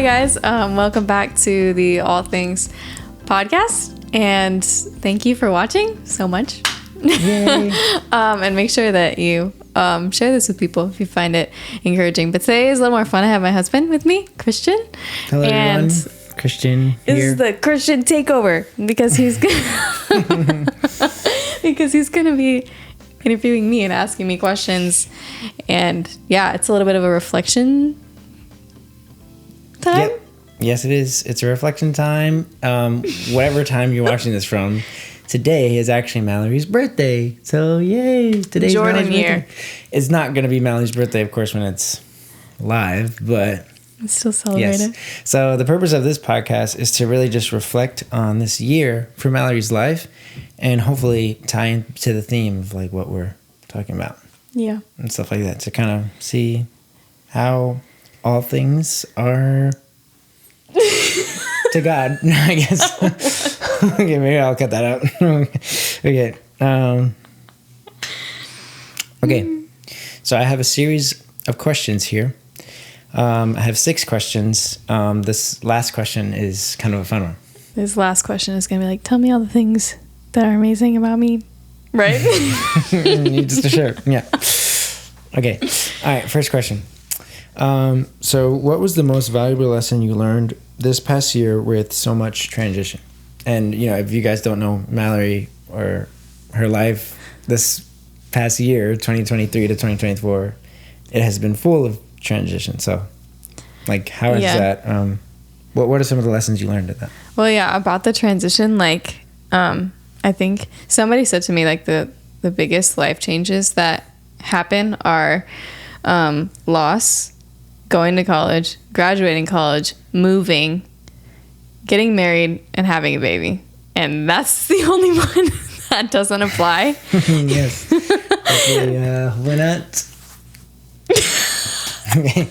guys. Welcome back to the All Things podcast, and thank you for watching so much. Yay. And make sure that you share this with people if you find it encouraging. But today is a little more fun. I have my husband with me, Christian. Hello, and everyone. Christian here. This is the Christian takeover because he's gonna be interviewing me and asking me questions. And yeah, it's a little bit of a reflection time. Yep. Yes, it is. It's a reflection time. Whatever time you're watching this from, today is actually Mallory's birthday. So yay! Today's Jordan Mallory's year. birthday. It's not going to be Mallory's birthday, of course, when it's live, but It's still celebrated. yes. So the purpose of this podcast is to really just reflect on this year for Mallory's life, and hopefully tie into the theme of like what we're talking about. Yeah. And stuff like that, to kind of see how all things are to God, I guess. Okay, maybe I'll cut that out. Okay. Okay. So I have a series of questions here. I have 6 questions. This last question is kind of a fun one. This last question is going to be like, tell me all the things that are amazing about me. Right? Just to share. Yeah. Okay. All right. First question. So what was the most valuable lesson you learned this past year with so much transition? And, you know, if you guys don't know Mallory or her life this past year, 2023 to 2024, it has been full of transition. So, like, how is that? What are some of the lessons you learned at that? Well, yeah, about the transition, like, I think somebody said to me, like, the biggest life changes that happen are loss, going to college, graduating college, moving, getting married, and having a baby. And that's the only one that doesn't apply. Yes. Hopefully, we're not. Okay.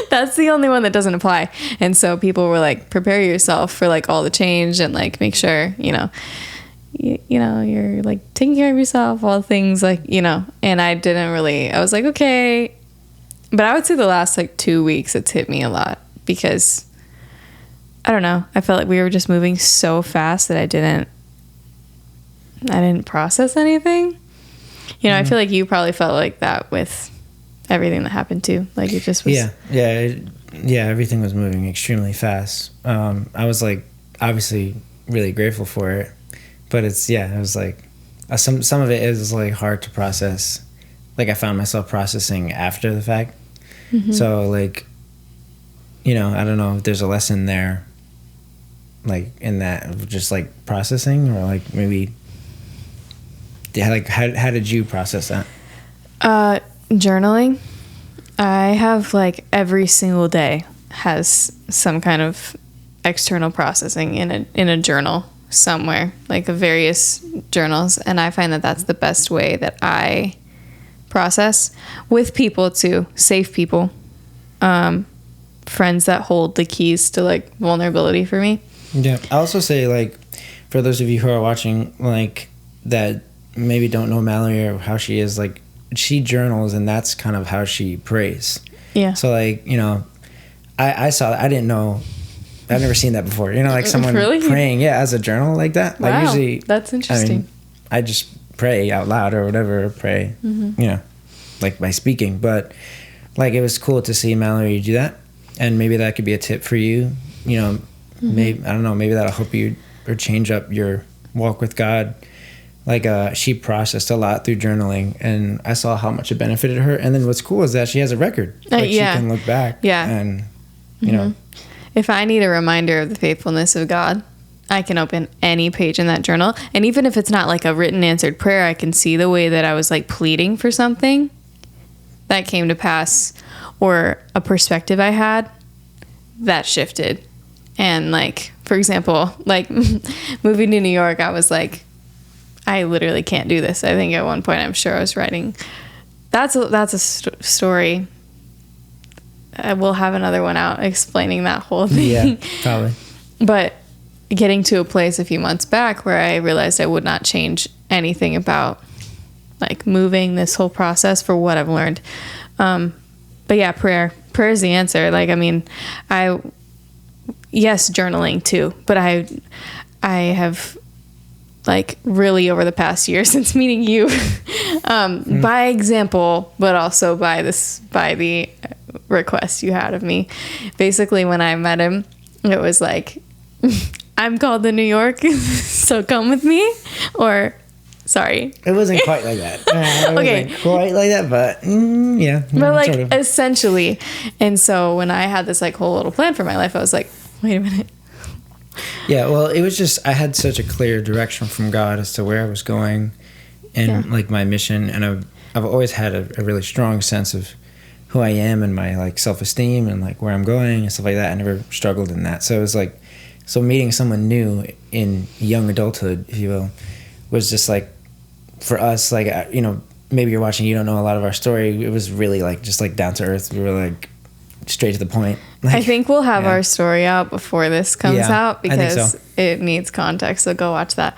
That's the only one that doesn't apply. And so people were like, prepare yourself for like all the change and like make sure, you know, you're like taking care of yourself, all the things like, you know. And I was like, okay. But I would say the last like 2 weeks it's hit me a lot because I don't know. I felt like we were just moving so fast that I didn't process anything. You know, I feel like you probably felt like that with everything that happened too. Like it just was. Yeah. Everything was moving extremely fast. I was like, obviously, really grateful for it, but it was like, some of it is like hard to process. Like I found myself processing after the fact. Mm-hmm. So like, you know, I don't know if there's a lesson there, like in that of just like processing, or like maybe, like how did you process that? Journaling. I have like every single day has some kind of external processing in a journal somewhere, like various journals, and I find that that's the best way that I process with people too, safe people, friends that hold the keys to like vulnerability for me. Yeah, I also say like for those of you who are watching, like that maybe don't know Mallory or how she is, like she journals and that's kind of how she prays. Yeah. So like, you know, I saw that. I didn't know. I've never seen that before. You know, like someone really? praying, as a journal like that. Like wow, usually, that's interesting. I mean, I just pray out loud or whatever, you know, like by speaking. But like it was cool to see Mallory do that, and maybe that could be a tip for you. You know, maybe I don't know, maybe that'll help you or change up your walk with God. Like she processed a lot through journaling, and I saw how much it benefited her. And then what's cool is that she has a record. Like she can look back. Yeah. And you know, if I need a reminder of the faithfulness of God, I can open any page in that journal. And even if it's not like a written answered prayer, I can see the way that I was like pleading for something that came to pass, or a perspective I had that shifted. And like, for example, like moving to New York, I was like, I literally can't do this. I think at one point, I'm sure I was writing. That's a story. I will have another one out explaining that whole thing. Yeah, probably. But getting to a place a few months back where I realized I would not change anything about like moving, this whole process, for what I've learned. But yeah, prayer is the answer. Like, I mean, yes, journaling too, but I have like really over the past year since meeting you, by example, but also by the request you had of me. Basically, when I met him, it was like, I'm called to New York, so come with me, or sorry. It wasn't quite like that. It wasn't quite like that, but yeah. But like sort of. essentially. And so when I had this like whole little plan for my life, I was like, wait a minute. Yeah, well, it was just, I had such a clear direction from God as to where I was going and like my mission. And I've always had a really strong sense of who I am and my like self-esteem and like where I'm going and stuff like that. I never struggled in that. So it was like, so meeting someone new in young adulthood, if you will, was just like, for us, like, you know, maybe you're watching, you don't know a lot of our story. It was really like, just like down to earth. We were like straight to the point. Like, I think we'll have our story out before this comes out because so. It needs context. So go watch that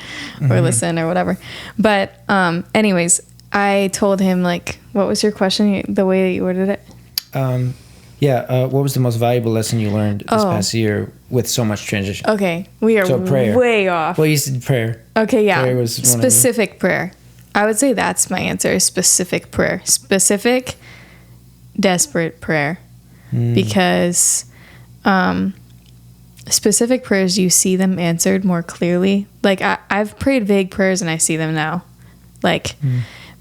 or listen or whatever. But anyways, I told him like, what was your question? The way that you worded it? What was the most valuable lesson you learned this past year with so much transition? Okay, we are way off. Well, you said prayer. Okay, yeah. Prayer was specific prayer. I would say that's my answer, specific prayer. Specific, desperate prayer. Because specific prayers, you see them answered more clearly. Like, I've prayed vague prayers and I see them now. Like,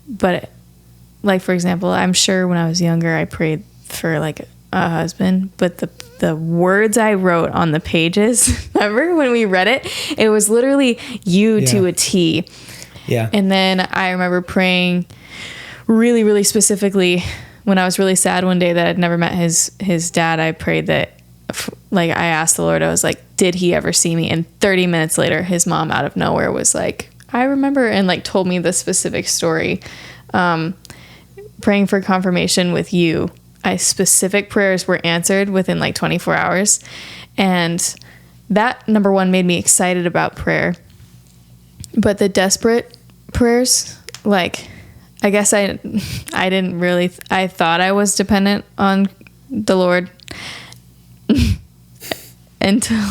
but, like, for example, I'm sure when I was younger, I prayed for, like, a husband, but the words I wrote on the pages, remember when we read it, it was literally you to a T. Yeah. And then I remember praying really, really specifically when I was really sad one day that I'd never met his dad. I prayed that, like, I asked the Lord, I was like, did he ever see me? And 30 minutes later, his mom out of nowhere was like, I remember, and like told me the specific story. Praying for confirmation with you. Specific prayers were answered within like 24 hours. And that, number one, made me excited about prayer. But the desperate prayers, like, I guess I didn't really, I thought I was dependent on the Lord until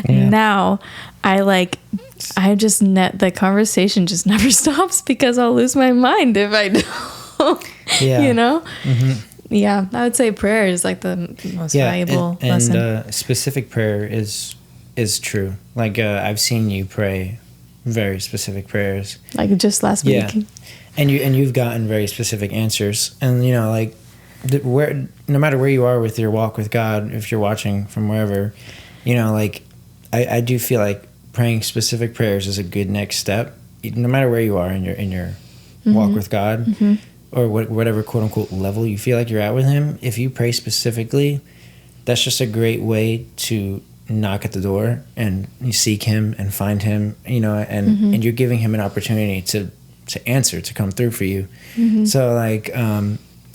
now. The conversation just never stops because I'll lose my mind if I don't, you know? Mm-hmm. Yeah, I would say prayer is like the most valuable lesson. And specific prayer is true. Like, I've seen you pray very specific prayers. Like just last week. Yeah. And you've gotten very specific answers. And, you know, like, no matter where you are with your walk with God, if you're watching from wherever, you know, like, I do feel like praying specific prayers is a good next step. No matter where you are in your walk with God, or whatever quote unquote level you feel like you're at with Him, if you pray specifically, that's just a great way to knock at the door and you seek Him and find Him, you know, and you're giving Him an opportunity to answer, to come through for you. So like,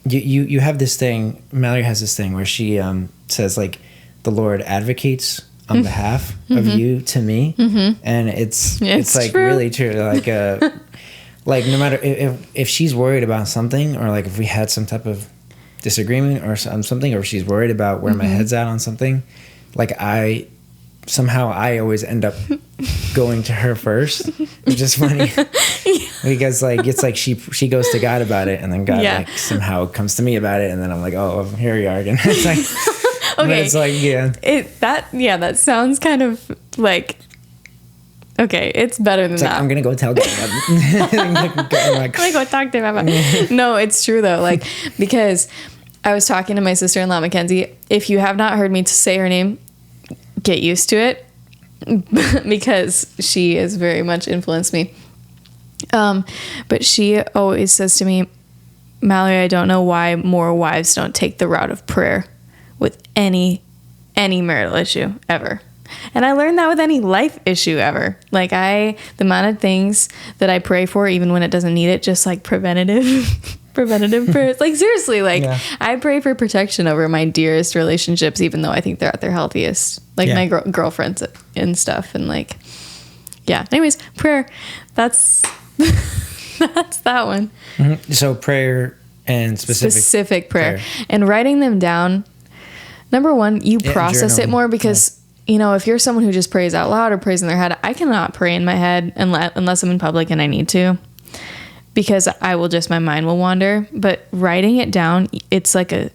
you have this thing, Mallory has this thing where she says like, the Lord advocates on behalf of you to me, and it's like true. Really true. Like, like no matter if she's worried about something, or like if we had some type of disagreement or something, or if she's worried about where my head's at on something, like I always end up going to her first, which is funny because like it's like she goes to God about it, and then God like somehow comes to me about it, and then I'm like, oh, here we are again. It's like, okay, it's like that sounds kind of like, okay, it's better than that. I'm gonna go tell God. I'm gonna go talk to him about it. No, it's true though, like, because I was talking to my sister-in-law Mackenzie. If you have not heard me say her name, get used to it, because she has very much influenced me. But she always says to me, Mallory, I don't know why more wives don't take the route of prayer with any marital issue ever. And I learned that with any life issue ever. Like the amount of things that I pray for, even when it doesn't need it, just like preventative prayers. Like seriously, like I pray for protection over my dearest relationships, even though I think they're at their healthiest. Like my girlfriends and stuff. And like, yeah. Anyways, prayer. That's that one. So prayer and specific prayer. And writing them down. Number one, you process it more because you know, if you're someone who just prays out loud or prays in their head, I cannot pray in my head unless I'm in public and I need to, because my mind will wander. But writing it down, it's like it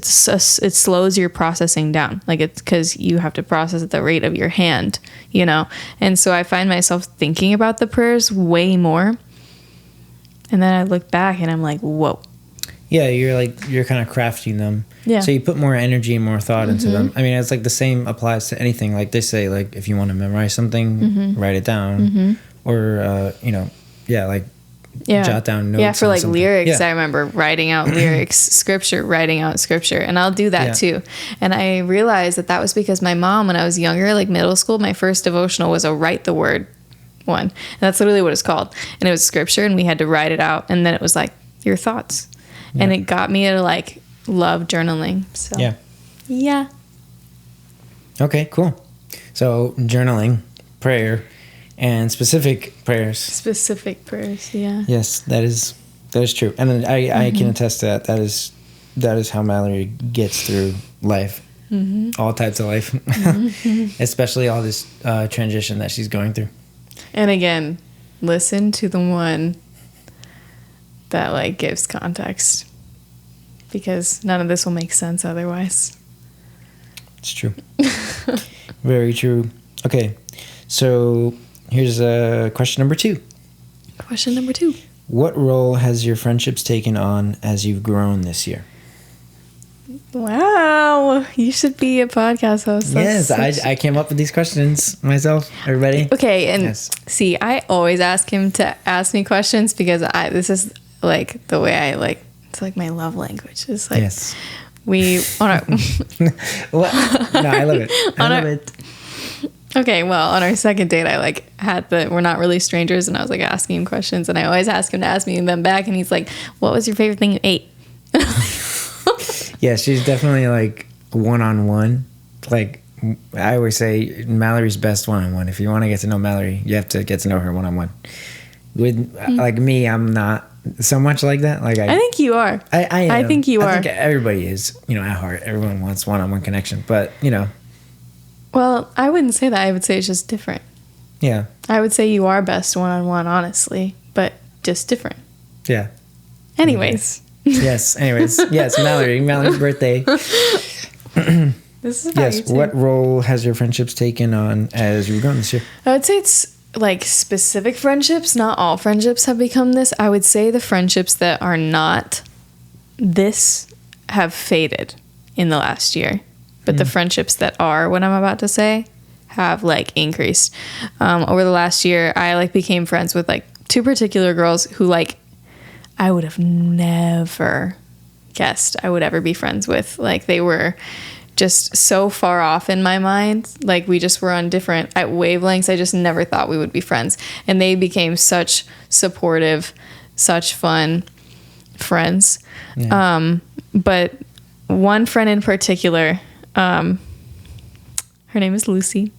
slows your processing down. Like, it's because you have to process at the rate of your hand, you know? And so I find myself thinking about the prayers way more. And then I look back and I'm like, whoa. Yeah, you're kind of crafting them. Yeah. So you put more energy and more thought into them. I mean, it's like the same applies to anything. Like they say, like if you want to memorize something, write it down, or jot down notes. Yeah, for like something. lyrics, I remember writing out lyrics, writing out scripture, and I'll do that too. And I realized that was because my mom, when I was younger, like middle school, my first devotional was a write the word one, and that's literally what it's called. And it was scripture, and we had to write it out, and then it was like your thoughts. And it got me to like love journaling. So yeah. Okay, cool. So journaling, prayer, and specific prayers. Specific prayers, yeah. Yes, that is true. And then I can attest to that. That is how Mallory gets through life. All types of life. Especially all this transition that she's going through. And again, listen to the one that like gives context, because none of this will make sense otherwise. It's true. Very true. Okay, so here's question number 2. Question number 2. What role has your friendships taken on as you've grown this year? Wow, you should be a podcast host. Yes, I came up with these questions myself. Everybody. Okay, and see, I always ask him to ask me questions because this is like the way I like. It's like my love language. It's like we on our. What? No, I love it. I love it. Okay, well, on our second date, I like had we're not really strangers, and I was like asking him questions, and I always ask him to ask me them back, and he's like, "What was your favorite thing you ate?" Yeah, she's definitely like one-on-one. Like I always say, Mallory's best one-on-one. If you want to get to know Mallory, you have to get to know her one-on-one. With like me, I'm not so much like that. Like I think you are. I think you are. I think everybody is. You know, at heart, everyone wants one-on-one connection. But you know. Well, I wouldn't say that. I would say it's just different. Yeah. I would say you are best one-on-one, honestly, but just different. Yeah. Anyways. Yes. Anyways. Yes. Mallory's birthday. This is about you too. What role has your friendships taken on as you've grown this year? I would say it's like specific friendships. Not all friendships have become this. I would say the friendships that are not this have faded in the last year. But the friendships that are what I'm about to say have like increased. Over the last year, I like became friends with like 2 particular girls who like I would have never guessed I would ever be friends with. Like they were just so far off in my mind. Like we just were on different wavelengths. I just never thought we would be friends. And they became such supportive, such fun friends. Yeah. But one friend in particular, her name is Lucy.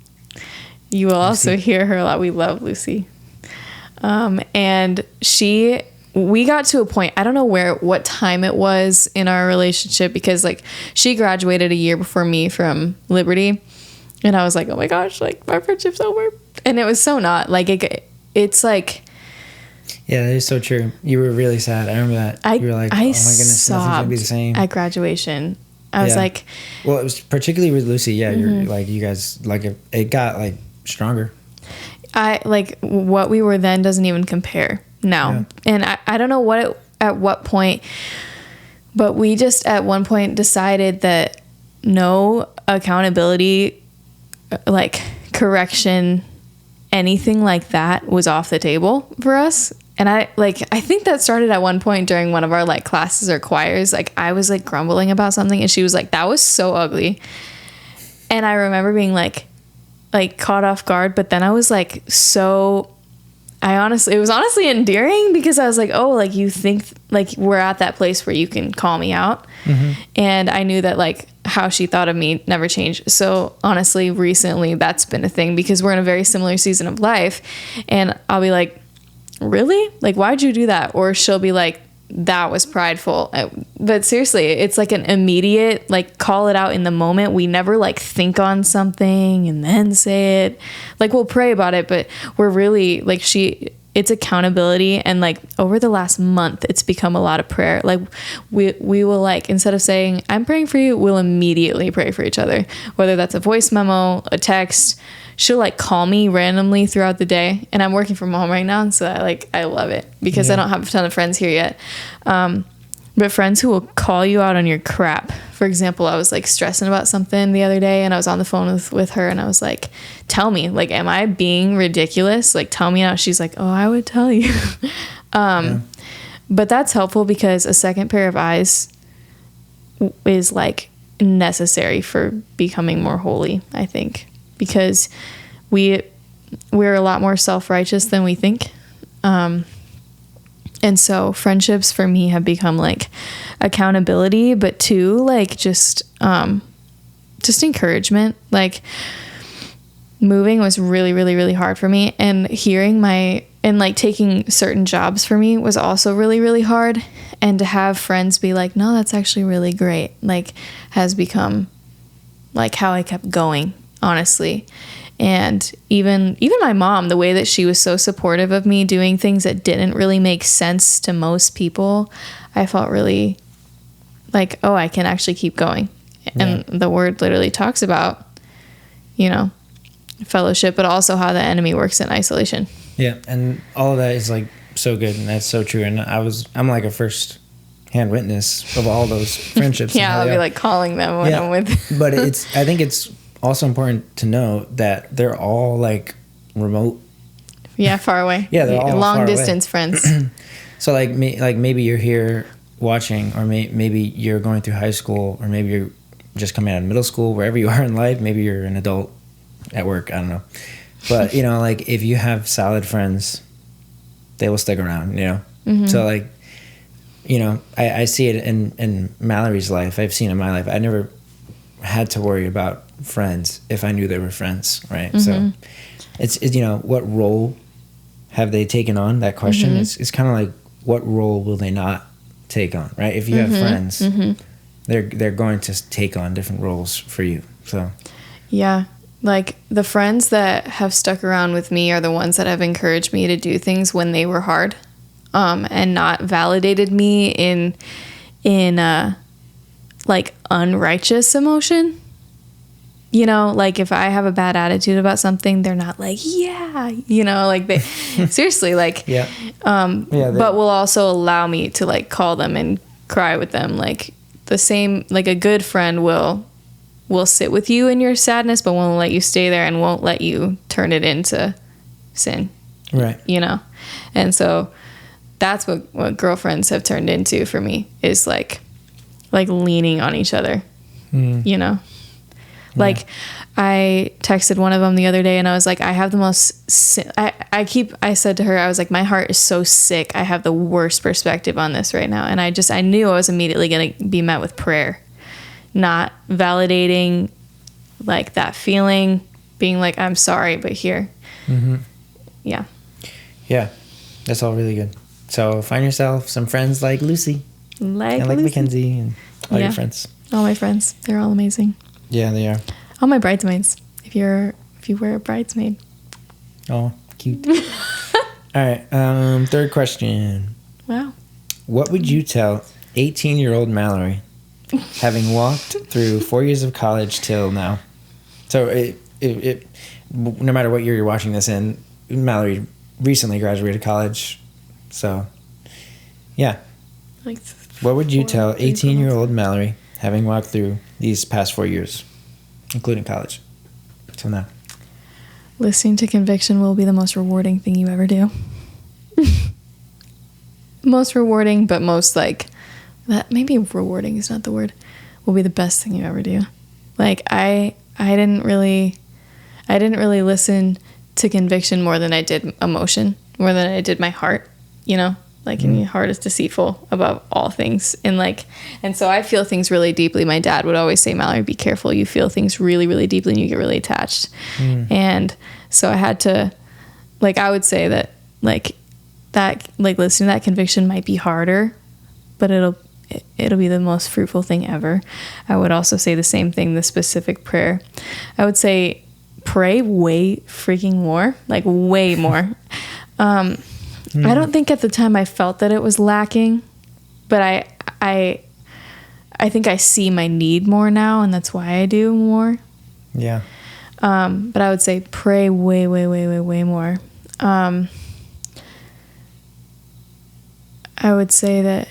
You will also hear her a lot. We love Lucy. And we got to a point, I don't know what time it was in our relationship, because like she graduated a year before me from Liberty, and I was like, oh my gosh, like my friendship's over. And it was so not like it's like, yeah, that is so true. You were really sad. I remember that. You were like, oh my goodness, nothing's gonna be the same. At graduation, I was like, well, it was particularly with Lucy. Yeah, you're like, you guys like it got like stronger. I like what we were then doesn't even compare now. And I don't know at what point, but we just at one point decided that no accountability, like correction, anything like that was off the table for us. And I think that started at one point during one of our like classes or choirs. Like I was like grumbling about something, and she was like, that was so ugly. And I remember being like caught off guard, but then I was like, it was honestly endearing, because I was like, oh, like you think like we're at that place where you can call me out. And I knew that like how she thought of me never changed. So honestly, recently that's been a thing, because we're in a very similar season of life, and I'll be like, really? Like, why'd you do that? Or she'll be like, that was prideful. But seriously, it's like an immediate, like, call it out in the moment. We never like think on something and then say it. Like, we'll pray about it, but we're really like, it's accountability. And like over the last month, it's become a lot of prayer. Like we will, like, instead of saying, I'm praying for you, we'll immediately pray for each other. Whether that's a voice memo, a text, she'll like call me randomly throughout the day. And I'm working from home right now. And so I love it because I don't have a ton of friends here yet. But friends who will call you out on your crap. For example, I was like stressing about something the other day and I was on the phone with her and I was like, tell me, like, am I being ridiculous? Like, tell me now. She's like, oh, I would tell you. But that's helpful because a second pair of eyes is like necessary for becoming more holy, I think, because we're a lot more self-righteous than we think. And so friendships for me have become like accountability, but too like just encouragement. Like moving was really, really, really hard for me, and like taking certain jobs for me was also really, really hard. And to have friends be like, no, that's actually really great, like has become like how I kept going, honestly. And even my mom, the way that she was so supportive of me doing things that didn't really make sense to most people, I felt really like, oh, I can actually keep going. Yeah. And the word literally talks about, fellowship, but also how the enemy works in isolation. Yeah. And all of that is like so good. And that's so true. And I'm like a first hand witness of all those friendships. Yeah. I'll be like calling them when I'm with. But I think it's also important to know that they're all like remote. Yeah, far away. Yeah, they're all long far distance away. friends. So like maybe you're here watching, or maybe you're going through high school, or maybe you're just coming out of middle school, wherever you are in life. Maybe you're an adult at work. I don't know. But like if you have solid friends, they will stick around. Mm-hmm. So like, I see it in Mallory's life. I've seen it in my life. I never had to worry about friends if I knew they were friends, right? Mm-hmm. So it's what role have they taken on? That question mm-hmm. is kind of like, what role will they not take on, right? If you mm-hmm. have friends, mm-hmm. they're going to take on different roles for you. So yeah, like the friends that have stuck around with me are the ones that have encouraged me to do things when they were hard, and not validated me in like unrighteous emotion. Like if I have a bad attitude about something, they're not like, yeah, like they seriously like, yeah. But will also allow me to like call them and cry with them. Like the same, like a good friend will sit with you in your sadness, but won't let you stay there and won't let you turn it into sin. Right. And so that's what girlfriends have turned into for me, is like leaning on each other, Like I texted one of them the other day and I was like, I have the most, I said to her, I was like, my heart is so sick. I have the worst perspective on this right now. And I knew I was immediately going to be met with prayer, not validating like that feeling, being like, I'm sorry, but here. Mm-hmm. Yeah. Yeah. That's all really good. So find yourself some friends like Lucy. Like Mackenzie and all your friends. All my friends. They're all amazing. Yeah, they are. All my bridesmaids. If you were a bridesmaid. Oh, cute. All right. Third question. Wow. What would you tell 18-year-old Mallory, having walked through 4 years of college till now? So it no matter what year you're watching this in, Mallory recently graduated college. So, yeah. What would you tell 18-year-old Mallory, having walked through these past 4 years, including college, till now? Listening to conviction will be the most rewarding thing you ever do. Most rewarding, but most like that. Maybe rewarding is not the word. Will be the best thing you ever do. Like I didn't really listen to conviction more than I did emotion, more than I did my heart. Like, and your heart is deceitful above all things. And so I feel things really deeply. My dad would always say, Mallory, be careful. You feel things really, really deeply and you get really attached. And so I had to, I would say that, listening to that conviction might be harder but it'll be the most fruitful thing ever. I would also say the same thing, the specific prayer. I would say pray way freaking more, like way more. I don't think at the time I felt that it was lacking, but I think I see my need more now, and that's why I do more. Yeah. But I would say pray way, way, way, way, way more. I would say that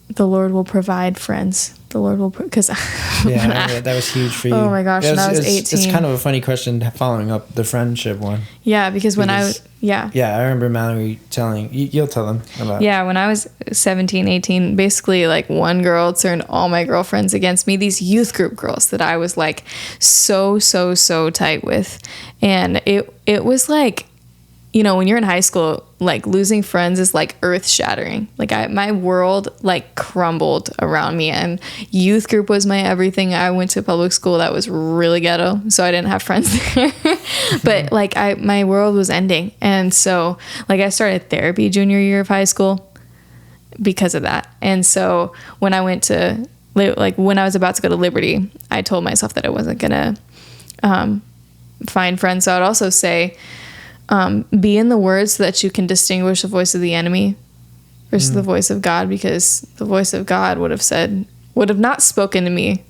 the Lord will provide friends. The Lord will, because that was huge for you. Oh my gosh, when I was 18. It's kind of a funny question following up the friendship one. Yeah, because when I was, Yeah, I remember Mallory telling, you'll tell them about. Yeah, when I was 17, 18, basically like one girl turned all my girlfriends against me, these youth group girls that I was like so tight with. And it was like, you know, when you're in high school, like losing friends is like earth shattering. Like my world like crumbled around me, and youth group was my everything. I went to public school that was really ghetto, so I didn't have friends there. But like my world was ending. And so like I started therapy junior year of high school because of that. And so when I went to when I was about to go to Liberty, I told myself that I wasn't gonna find friends. So I'd also say, be in the word so that you can distinguish the voice of the enemy versus the voice of God, because the voice of God would have not spoken to me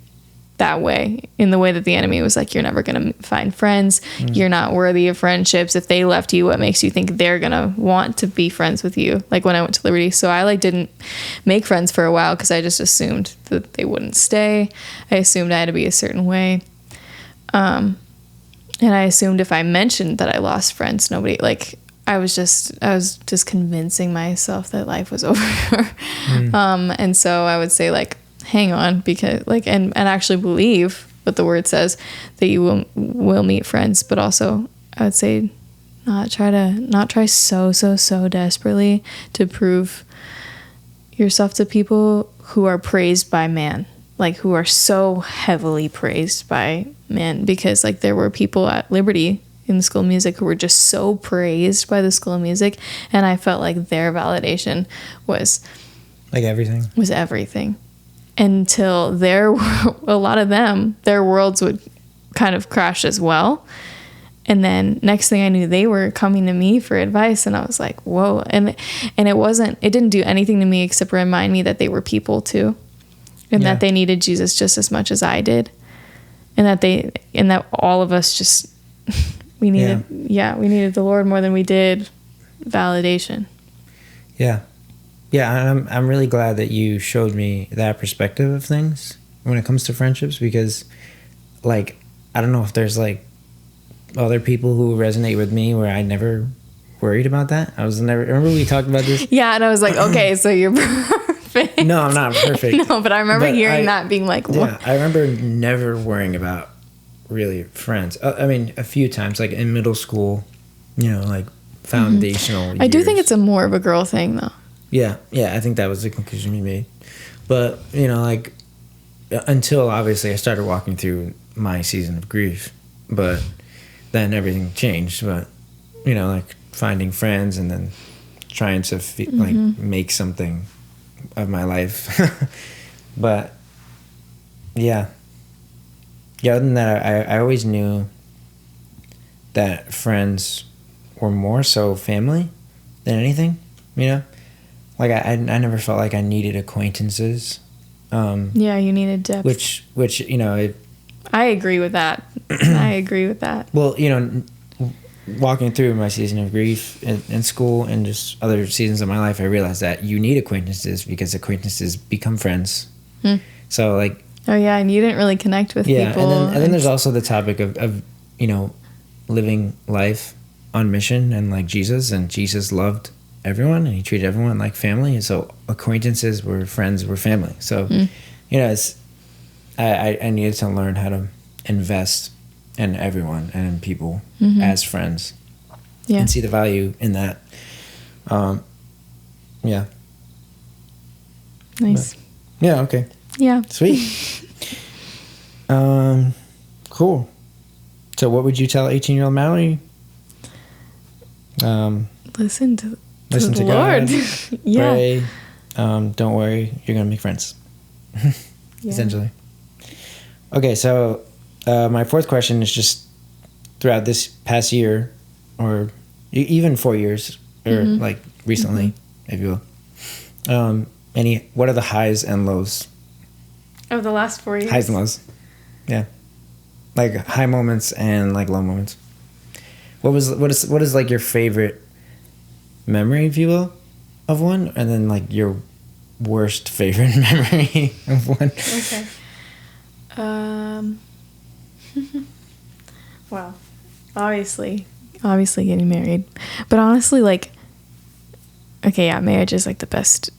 that way, in the way that the enemy was like, you're never going to find friends. You're not worthy of friendships. If they left you, what makes you think they're going to want to be friends with you? Like when I went to Liberty. So I like didn't make friends for a while because I just assumed that they wouldn't stay. I assumed I had to be a certain way. And I assumed if I mentioned that I lost friends, nobody, like, I was just convincing myself that life was over. And so I would say, like, hang on, because, like, and actually believe what the word says, that you will meet friends. But also, I would say not try so desperately to prove yourself to people who are praised by man. Like, who are so heavily praised by men, because like there were people at Liberty in the School of Music who were just so praised by the School of Music, and I felt like their validation was everything until a lot of them, their worlds would kind of crash as well. And then next thing I knew, they were coming to me for advice, and I was like, whoa. And it didn't do anything to me except remind me that they were people too. And that they needed Jesus just as much as I did. And that all of us just, we needed the Lord more than we did validation. Yeah. Yeah. And I'm really glad that you showed me that perspective of things when it comes to friendships, because like, I don't know if there's like other people who resonate with me where I never worried about that. Remember we talked about this? Yeah. And I was like, okay, so you're perfect. No, I'm not perfect. No, but I remember hearing that, being like, what? Yeah, I remember never worrying about really friends. I mean, a few times, like in middle school, you know, like foundational years. I do think it's more of a girl thing, though. Yeah, I think that was the conclusion we made. But, you know, like, until obviously I started walking through my season of grief. But then everything changed. But, you know, like finding friends and then trying to like make something of my life. But yeah, other than that, I always knew that friends were more so family than anything, you know. Like I never felt like I needed acquaintances. You needed depth, which you know, I agree with that. I agree with that. Well, you know, walking through my season of grief in school and just other seasons of my life, I realized that you need acquaintances because acquaintances become friends. So like, oh yeah, and you didn't really connect with people. And then there's also the topic of you know, living life on mission, and like Jesus loved everyone and he treated everyone like family, and so acquaintances were friends, were family. So you know, it's I needed to learn how to invest in everyone and in people as friends, and see the value in that. Yeah. Nice. But, yeah. Okay. Yeah. Sweet. Cool. So, what would you tell 18-year-old Mallory? Listen to the Lord. God, pray, don't worry, you're gonna make friends. Essentially. Okay, so my fourth question is just throughout this past year, or even 4 years, or like recently, if you will. What are the highs and lows? Of the last 4 years? Highs and lows. Yeah. Like high moments and like low moments. What is like your favorite memory, if you will, of one, and then like your worst favorite memory of one? Okay. Wow. Obviously getting married. But honestly, like, okay, yeah, marriage is like the best,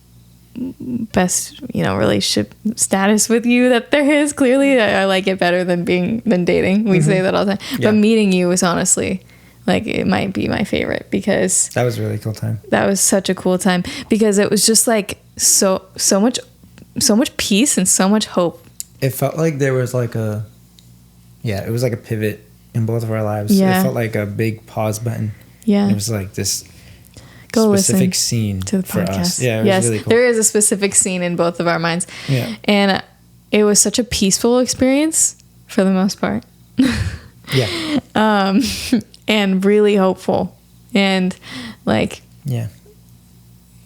relationship status with you that there is. Clearly, I like it better than dating. We say that all the time. Yeah. But meeting you was honestly, like, it might be my favorite because That was a really cool time. that was such a cool time because it was just like so much peace and so much hope. It felt like there was like it was like a pivot in both of our lives. Yeah. It felt like a big pause button. Yeah. It was like this Go specific listen scene to the for podcast. us. Yeah, it was yes, really cool. there is a specific scene in both of our minds. Yeah. And it was such a peaceful experience for the most part. Yeah. And really hopeful. And like, Yeah.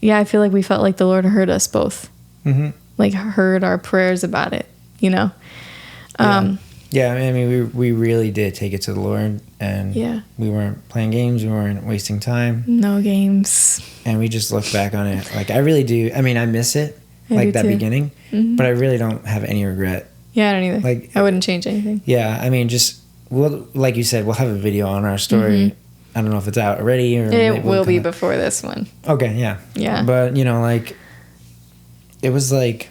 yeah, I feel like we felt like the Lord heard us both. Mm-hmm. Like heard our prayers about it, you know? Yeah, I mean, we really did take it to the Lord, and we weren't playing games, we weren't wasting time, No games. and we just look back on it. Like, I really do. I mean, I miss it, I like do that too. beginning, but I really don't have any regret. Yeah, I don't either. Like, I wouldn't change anything. Yeah, I mean, like you said, we'll have a video on our story. I don't know if it's out already or It will be before this one. Okay, yeah. Yeah. But, like, it was like,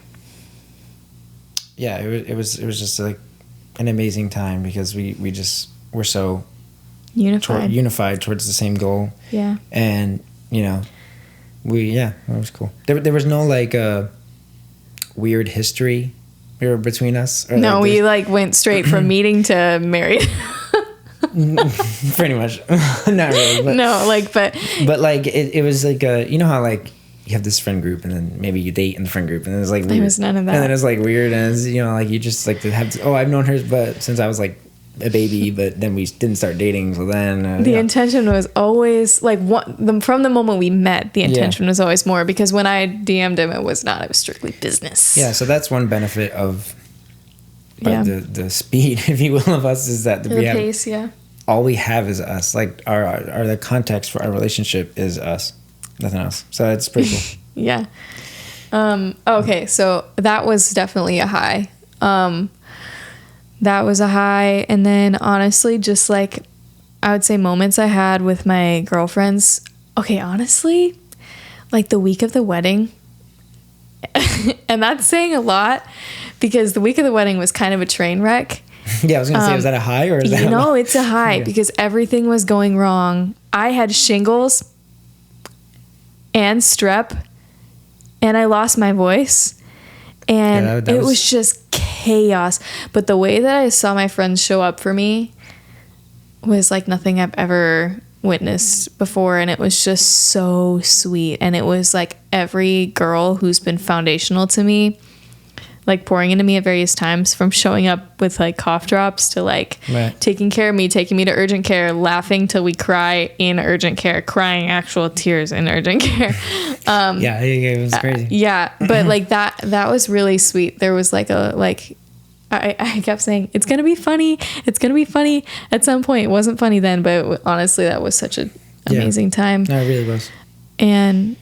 yeah, it was just like an amazing time because we just were so unified towards the same goal. Yeah. And, it was cool. There was no like weird history between us. Or, No, we like went straight from meeting to married. Pretty much. Not really. But, No, like, but like it was like how like you have this friend group and then maybe you date in the friend group and then it's like weird. there was none of that. And then it's like weird and it's, like you just like to have I've known her but since I was like a baby, but then we didn't start dating. So then the intention was always like from the moment we met, the intention was always more because when I DM'd him, it was strictly business. Yeah. So that's one benefit of the speed, if you will, of us is that the pace. Yeah. All we have is us. Like our the context for our relationship is us, nothing else. So it's pretty cool. Yeah. Okay. So that was definitely a high. That was a high. And then honestly, just like, I would say moments I had with my girlfriends. Okay. Honestly, like the week of the wedding, and that's saying a lot because the week of the wedding was kind of a train wreck. Yeah. I was going to say, is that a high or is that it's a high because everything was going wrong. I had shingles and strep and I lost my voice. And it was just chaos. But the way that I saw my friends show up for me was like nothing I've ever witnessed before. And it was just so sweet. And it was like every girl who's been foundational to me, like pouring into me at various times, from showing up with like cough drops to like taking care of me, taking me to urgent care, laughing till we cry in urgent care, crying actual tears in urgent care. It was crazy. But like that was really sweet. There was like I kept saying, it's going to be funny. It's going to be funny at some point. It wasn't funny then, but honestly, that was such an amazing time. No, it really was. And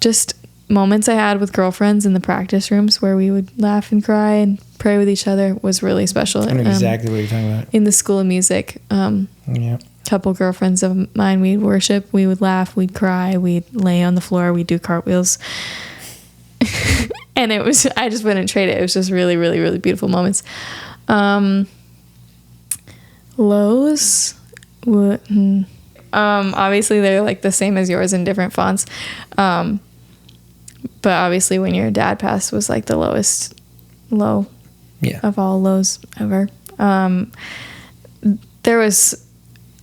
just moments I had with girlfriends in the practice rooms where we would laugh and cry and pray with each other was really special. I know exactly what you're talking about. In the School of Music, couple girlfriends of mine, we'd worship, we would laugh, we'd cry, we'd lay on the floor, we'd do cartwheels. And I just wouldn't trade it. It was just really, really, really beautiful moments. Lows, obviously they're like the same as yours in different fonts. But obviously when your dad passed was like the lowest low of all lows ever. There was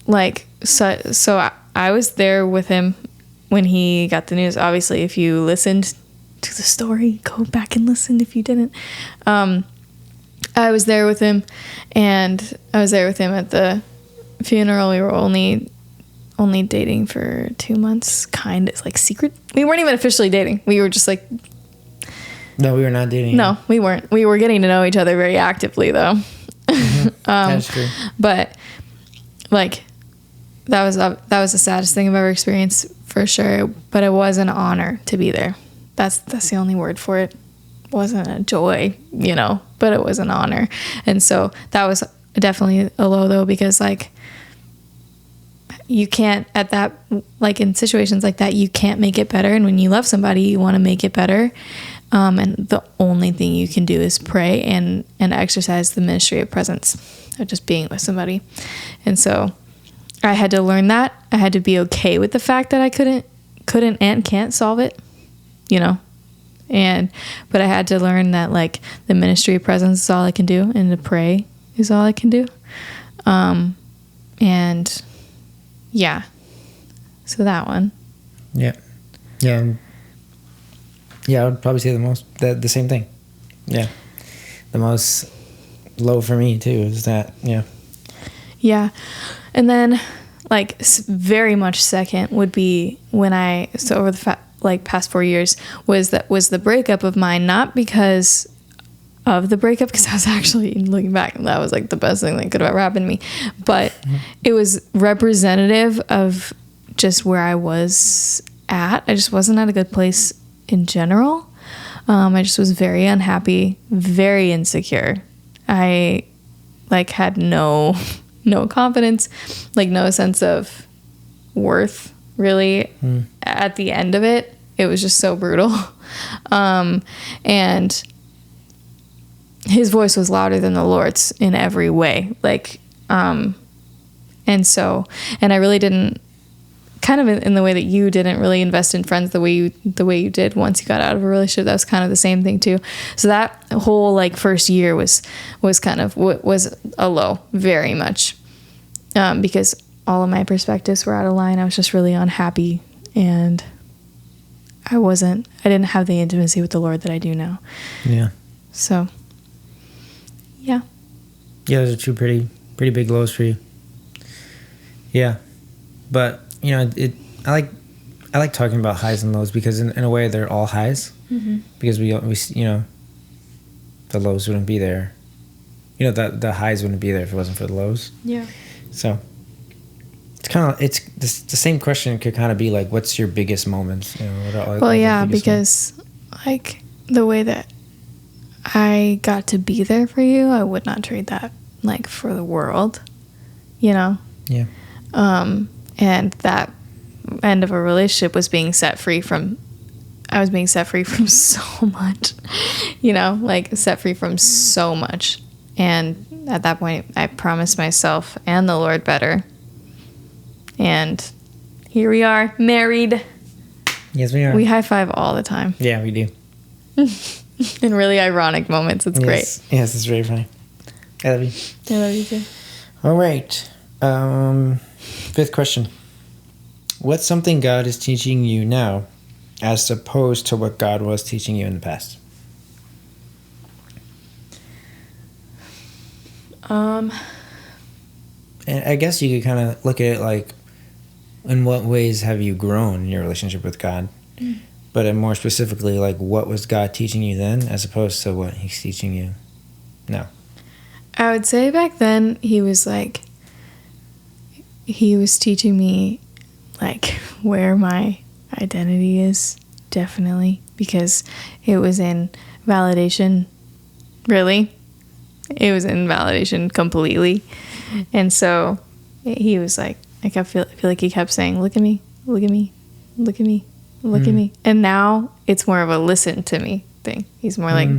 like, so I was there with him when he got the news. Obviously, if you listened to the story, go back and listen if you didn't. I was there with him, and I was there with him at the funeral. We were only dating for 2 months, kind of like secret. We weren't even officially dating. We were just like... No, we were not dating. No, we weren't. We were getting to know each other very actively, though. Mm-hmm. That's true. But like that was the saddest thing I've ever experienced, for sure. But it was an honor to be there. That's the only word for it. It wasn't a joy, but it was an honor. And so that was definitely a low, though, because like you can't at that, like in situations like that, you can't make it better. And when you love somebody, you want to make it better. And the only thing you can do is pray and exercise the ministry of presence, of just being with somebody. And so I had to learn that. I had to be okay with the fact that I couldn't and can't solve it, but I had to learn that like the ministry of presence is all I can do, and to pray is all I can do. And yeah, so that one. Yeah. I would probably say the same thing. Yeah. The most low for me too is that, Yeah. And then like very much second would be when over the past 4 years was the breakup of mine, not because of the breakup, because I was actually looking back, that was like the best thing that could have ever happened to me. But it was representative of just where I was at. I just wasn't at a good place in general. I just was very unhappy, very insecure. I like had no confidence, like no sense of worth really. At the end of it. It was just so brutal. And his voice was louder than the Lord's in every way. Like, and I really didn't, kind of in the way that you didn't really invest in friends the way you did once you got out of a relationship. That was kind of the same thing too. So that whole like first year was kind of was a low, very much, because all of my perspectives were out of line. I was just really unhappy, and I didn't have the intimacy with the Lord that I do now. Yeah. So, yeah. Yeah, those are two pretty big lows for you. Yeah. But, I like talking about highs and lows because in a way they're all highs. Mm-hmm. Because we the lows wouldn't be there. The highs wouldn't be there if it wasn't for the lows. Yeah. So it's the same question could kind of be like, what's your biggest moments? Because like the way that I got to be there for you, I would not trade that like for the world, Yeah. And that end of a relationship was being set free from. I was being set free from so much, like set free from so much. And at that point, I promised myself and the Lord better. And here we are, married. Yes, we are. We high five all the time. Yeah, we do. In really ironic moments. It's great. Yes, it's very funny. I love you. I love you too. All right. 5th question. What's something God is teaching you now as opposed to what God was teaching you in the past? And I guess you could kind of look at it like, in what ways have you grown in your relationship with God? Mm. But more specifically, like, what was God teaching you then as opposed to what he's teaching you now? I would say back then he was teaching me like where my identity is, definitely, because it was in validation, really. It was in validation completely. And so he was like, I feel like he kept saying, look at me, look at me, look at me, look at me. And now it's more of a listen to me thing. He's more like,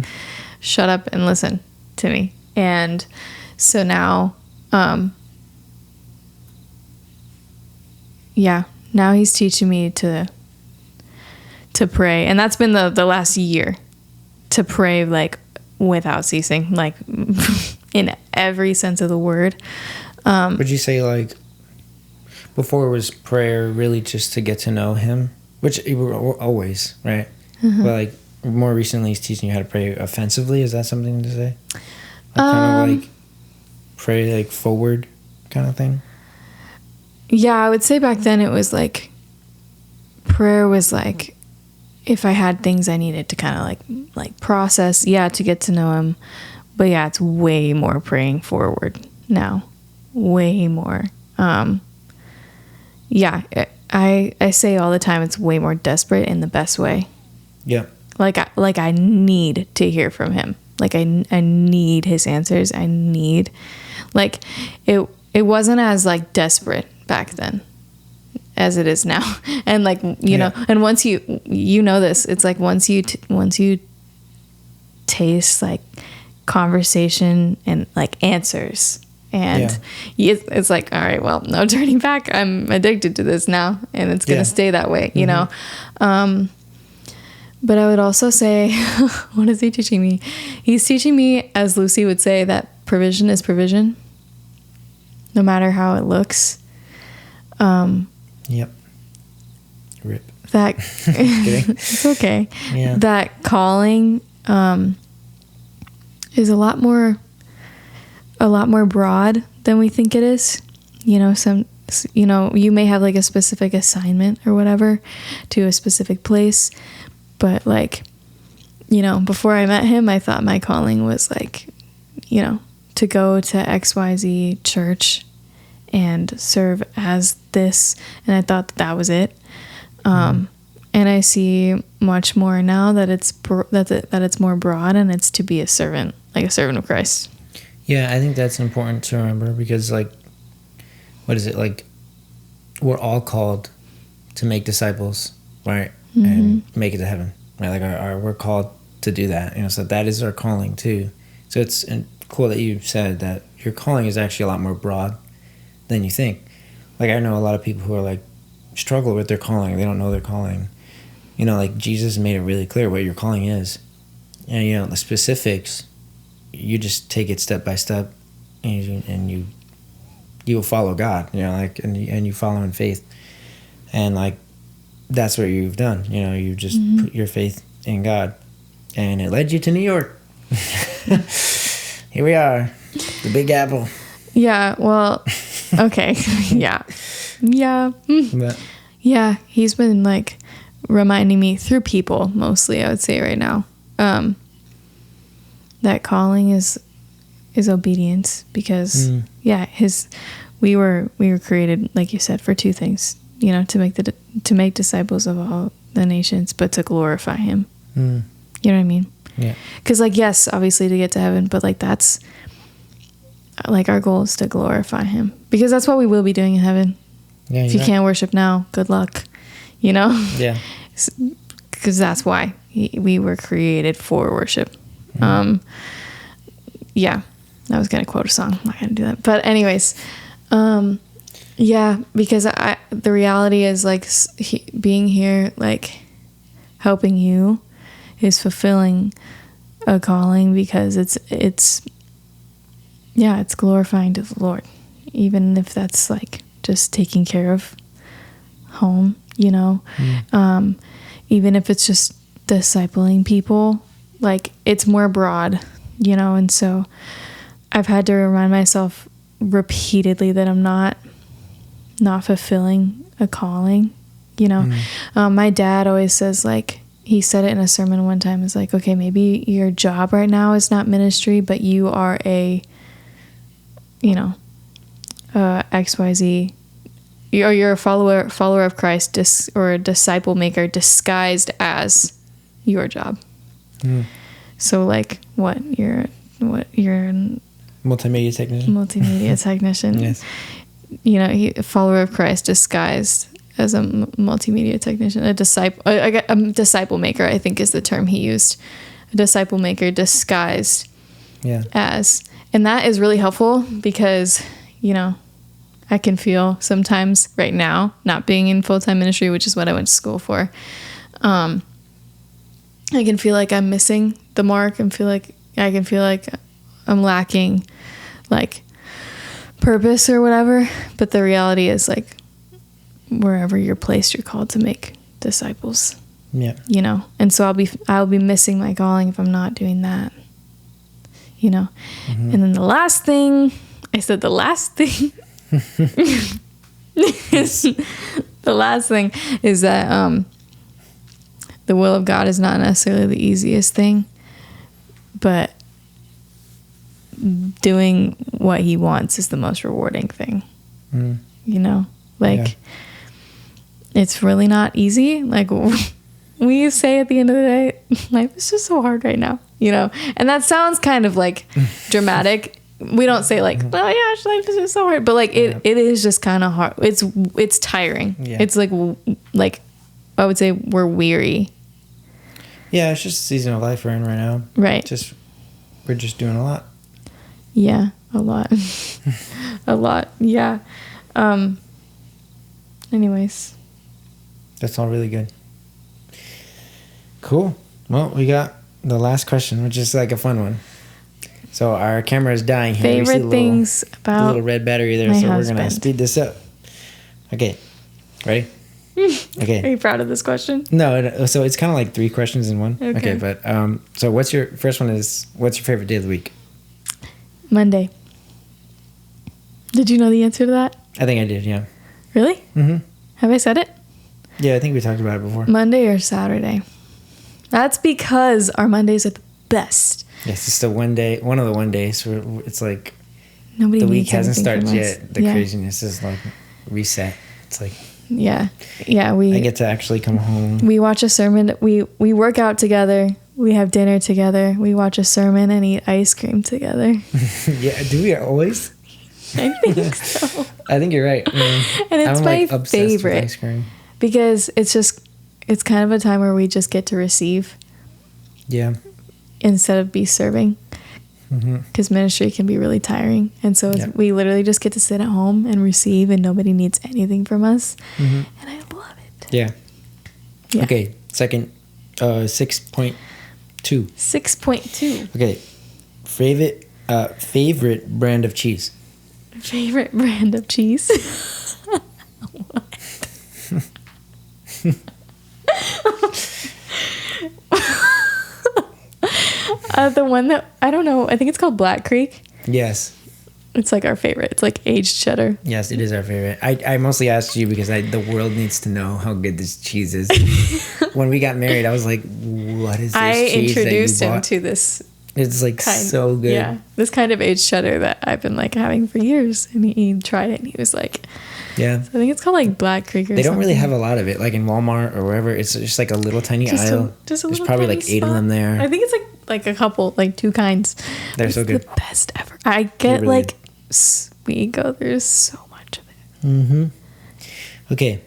shut up and listen to me. And so now, now he's teaching me to pray. And that's been the last year, to pray like without ceasing, like in every sense of the word. Would you say like before it was prayer really just to get to know him which we're always, right? But like more recently, he's teaching you how to pray offensively. Is that something to say? Like kind of like pray like forward kind of thing? Yeah, I would say back then it was like prayer was like if I had things I needed to kind of like process, to get to know him. But yeah, it's way more praying forward now. Way more. Yeah, I say all the time it's way more desperate in the best way. Yeah. Like I need to hear from him. Like I need his answers. I need like it wasn't as like desperate back then as it is now. And like you know, and once you know this, it's like once you taste like conversation and like answers, and it's like, all right, well, no turning back. I'm addicted to this now, and it's gonna stay that way, you know. But I would also say, what is he teaching me? He's teaching me, as Lucy would say, that provision is provision, no matter how it looks. Yep. Rip. That it's okay. Yeah. That calling is a lot more broad than we think it is. You know, you may have like a specific assignment or whatever to a specific place, but like, you know, before I met him, I thought my calling was like, you know, to go to XYZ church and serve as this, and I thought that was it. And I see much more now that it's more broad, and it's to be a servant, like a servant of Christ. Yeah, I think that's important to remember, because like, what is it, like, we're all called to make disciples, right? And make it to heaven, right? Like we're called to do that, you know, so that is our calling too. So it's cool that you said that your calling is actually a lot more broad than you think. Like I know a lot of people who are like struggle with their calling. They don't know their calling. You know, like Jesus made it really clear what your calling is. And you know, the specifics, you just take it step by step, and you will follow God, you know, like, and you follow in faith. And like, that's what you've done. You know, you just put your faith in God, and it led you to New York. Here we are, the Big Apple. Yeah, well, okay. Yeah. Yeah, he's been like reminding me through people mostly, I would say right now, that calling is obedience, because we were created, like you said, for two things, you know, to make disciples of all the nations, but to glorify him. You know what I mean? Yeah. Because like, yes, obviously to get to heaven, but like that's like our goal is to glorify him, because that's what we will be doing in heaven. Yeah, if you can't worship now, good luck, you know? Yeah. Because that's why we were created for worship. Yeah, I was going to quote a song. I'm not going to do that. But anyways, yeah, because the reality is like being here, like helping you is fulfilling a calling, because it's glorifying to the Lord, even if that's like just taking care of home, you know, even if it's just discipling people, like it's more broad, you know. And so I've had to remind myself repeatedly that I'm not fulfilling a calling, you know. My dad always says, like, he said it in a sermon one time, is like, okay, maybe your job right now is not ministry, but you are a, you know, XYZ, you're a follower of Christ, or a disciple maker disguised as your job. So like, you're a multimedia technician. Yes. You know, a follower of Christ disguised as a multimedia technician, a disciple maker, I think is the term he used. A disciple maker disguised as, and that is really helpful, because, you know, I can feel sometimes right now, not being in full-time ministry, which is what I went to school for, I can feel like I'm missing the mark, and I can feel like I'm lacking like purpose or whatever. But the reality is, like, wherever you're placed, you're called to make disciples. Yeah. You know, and so I'll be missing my calling if I'm not doing that. You know, and then the last thing is the last thing is that the will of God is not necessarily the easiest thing, but doing what He wants is the most rewarding thing. You know, like it's really not easy. Like we say at the end of the day, life is just so hard right now, you know, and that sounds kind of like dramatic. We don't say like, well, yeah, life is just so hard, but like it is just kind of hard. It's tiring. Yeah. It's like I would say we're weary. Yeah, it's just a season of life we're in right now. Right. We're just doing a lot. Yeah, a lot. A lot. Yeah. Anyways. That's all really good. Cool. Well, we got the last question, which is like a fun one. So our camera is dying here. Favorite things about the little red battery there, so we're gonna speed this up. Okay, ready? Okay. Are you proud of this question? No. So it's kind of like 3 questions in one. Okay, but so what's your first one? What's your favorite day of the week? Monday. Did you know the answer to that? I think I did. Yeah. Really? Mm-hmm. Have I said it? Yeah, I think we talked about it before. Monday or Saturday. That's because our Mondays are the best. Yes, it's one of the one days where it's like nobody. The week hasn't started yet. yet. The craziness is like reset. It's like yeah. I get to actually come home. We watch a sermon. We work out together. We have dinner together. We watch a sermon and eat ice cream together. Yeah, do we always? I think so. I think you're right. And it's my favorite ice cream because it's kind of a time where we just get to receive. Yeah. Instead of be serving, because ministry can be really tiring, and so we literally just get to sit at home and receive, and nobody needs anything from us, and I love it. Yeah. Okay. Second, 6.2. 6.2. Okay. Favorite brand of cheese. Favorite brand of cheese. What? The one that I don't know. I think it's called Black Creek. Yes. It's like our favorite. It's like aged cheddar. Yes, it is our favorite. I mostly asked you because the world needs to know how good this cheese is. When we got married, I was like, "What is this cheese that you introduced him bought?" to this. It's like so good. Yeah, this kind of aged cheddar that I've been like having for years, and he tried it, and he was like, "Yeah." So I think it's called like Black Creek. They don't really have a lot of it, like in Walmart or wherever. It's just like a little tiny aisle. There's probably like 8 of them there. I think it's like a couple, like 2 kinds. They're so good. The best ever. I get really like we go through so much of it. Mm-hmm. Okay.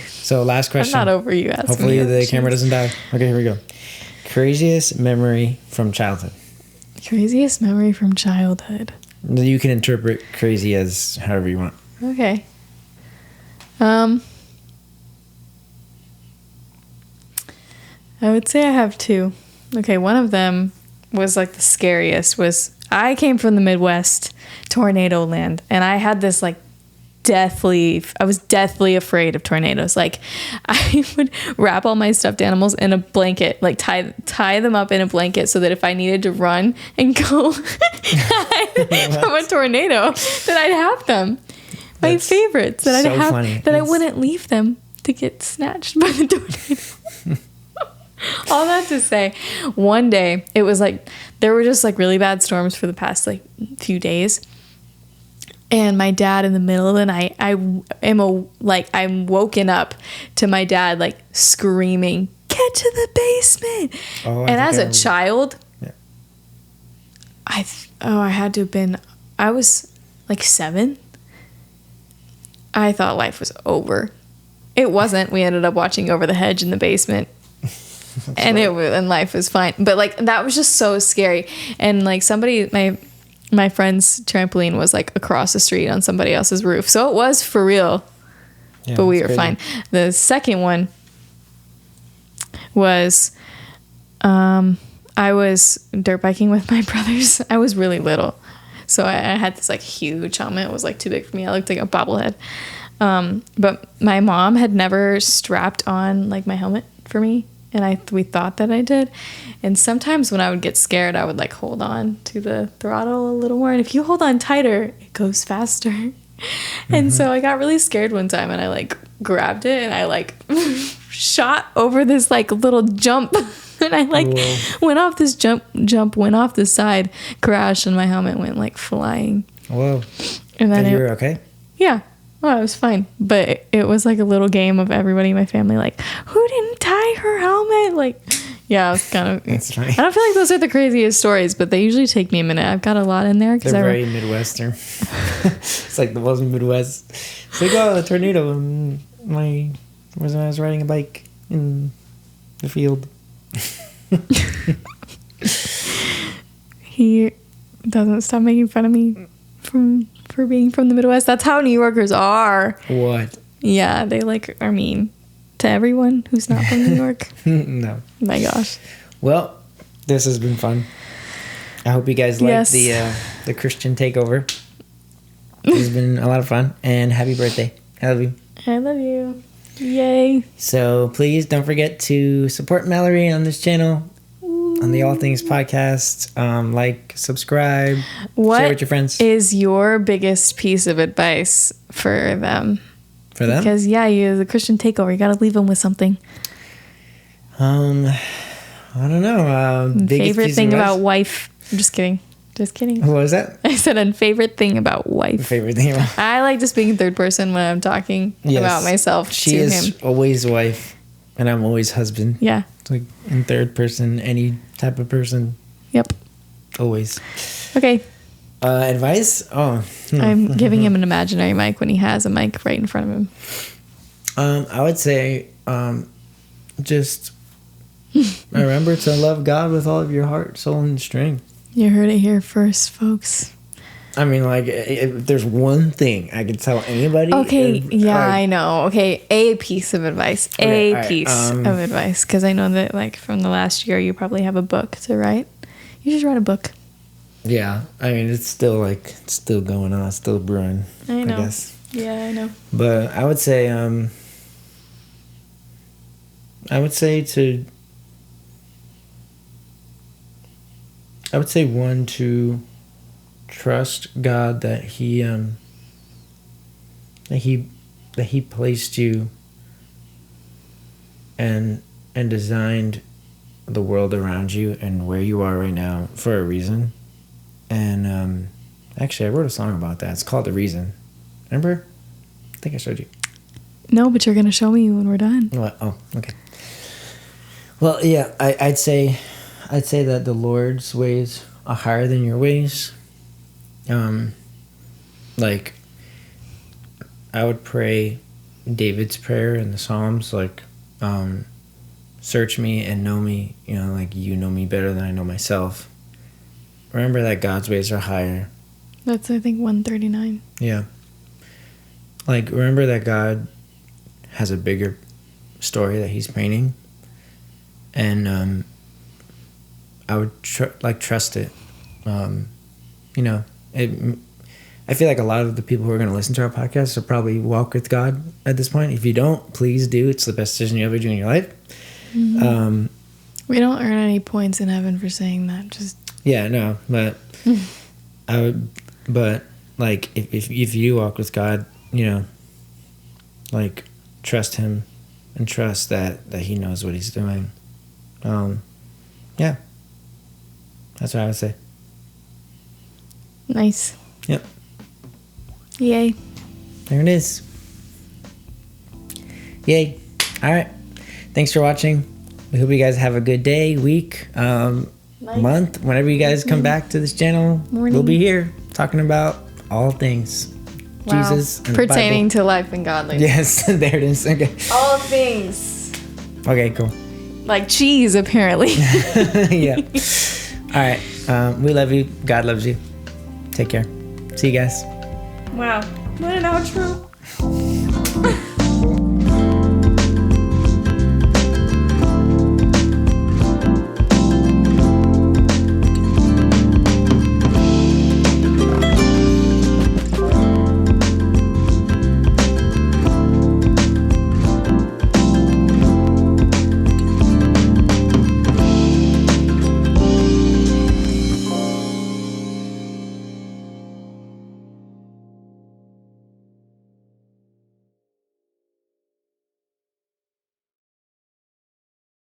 So last question. I'm not over you asking. Hopefully the camera doesn't die. Okay, here we go. Craziest memory from childhood. Craziest memory from childhood. You can interpret crazy as however you want. Okay. I would say I have 2. Okay, one of them was like the scariest. I came from the Midwest, tornado land, and I had this like I was deathly afraid of tornadoes. Like I would wrap all my stuffed animals in a blanket, like tie them up in a blanket so that if I needed to run and go from a tornado, that I'd have them. My favorites that I'd have, funny. That I wouldn't leave them to get snatched by the tornado. All that to say, one day it was like there were just like really bad storms for the past like few days. And my dad in the middle of the night, I'm woken up to my dad like screaming, "Get to the basement!" And as a child, I had to have been. I was like 7. I thought life was over. It wasn't. We ended up watching Over the Hedge in the basement, and life was fine. But like that was just so scary. And like my friend's trampoline was like across the street on somebody else's roof. So it was for real. Yeah, but we were fine. The second one was I was dirt biking with my brothers. I was really little. So I had this like huge helmet. It was like too big for me. I looked like a bobblehead. But my mom had never strapped on like my helmet for me, and we thought that I did. And sometimes when I would get scared, I would like hold on to the throttle a little more. And if you hold on tighter, it goes faster. And so I got really scared one time, and I like grabbed it, and I like shot over this like little jump, and I like went off this jump went off the side, crashed, and my helmet went like flying. Whoa! And then you were okay? Yeah. Well, I was fine, but it was like a little game of everybody in my family, like, who didn't tie her helmet? Like, yeah, I was kind of. That's funny. I don't feel like those are the craziest stories, but they usually take me a minute. I've got a lot in there because they're very Midwestern. It's like the Muslim Midwest. It's like, oh, a tornado. I was riding a bike in the field. He doesn't stop making fun of me for being from the Midwest. That's how New Yorkers are. What? Yeah, they like are mean to everyone who's not from New York. No. My gosh. Well, this has been fun. I hope you guys liked the Christian takeover. It's been a lot of fun, and happy birthday. I love you. I love you. Yay. So please don't forget to support Mallory on this channel, on the All Things podcast. Like, subscribe, share with your friends. What is your biggest piece of advice for them? For them? Because, the Christian takeover, you got to leave them with something. I don't know. Favorite thing about wife. I'm just kidding. Just kidding. What was that? I said, and favorite thing about wife. Favorite thing about I like to speak in third person when I'm talking about myself she to is him. Always wife, and I'm always husband. Yeah. It's like in third person, any type of person. Yep. Always. Okay. Advice? Oh. I'm giving him an imaginary mic when he has a mic right in front of him. I would say just remember to love God with all of your heart, soul, and strength. You heard it here first, folks. I mean, like, if there's one thing I could tell anybody. Okay, I know. Okay, a piece of advice. A piece of advice. Because I know that, like, from the last year, you probably have a book to write. You just write a book. Yeah. I mean, it's still going on. It's still brewing, I know. I guess. Yeah, I know. But I would say, one, to trust God that He placed you and designed the world around you and where you are right now for a reason. And actually, I wrote a song about that. It's called "The Reason." Remember? I think I showed you. No, but you're gonna show me when we're done. What? Oh, okay. Well, yeah, I'd say that the Lord's ways are higher than your ways. Like, I would pray David's prayer in the Psalms, like, search me and know me, like you know me better than I know myself. Remember that God's ways are higher. That's, I think, 139. Yeah. Like, remember that God has a bigger story that He's painting. And, I would trust it. I feel like a lot of the people who are going to listen to our podcast will probably walk with God at this point. If you don't, please do. It's the best decision you ever do in your life. Mm-hmm. We don't earn any points in heaven for saying that. Just but I would. But like, if you walk with God, like, trust Him and trust that He knows what He's doing. Yeah. That's what I would say. Nice. Yep. Yay. There it is. Yay. All right. Thanks for watching. We hope you guys have a good day, week, month. Whenever you guys come back to this channel, we'll be here talking about all things. Wow. Jesus and pertaining to life and godliness. Yes, there it is. Okay. All things. Okay, cool. Like cheese, apparently. Yeah. All right. We love you. God loves you. Take care. See you guys. Wow. What an outro.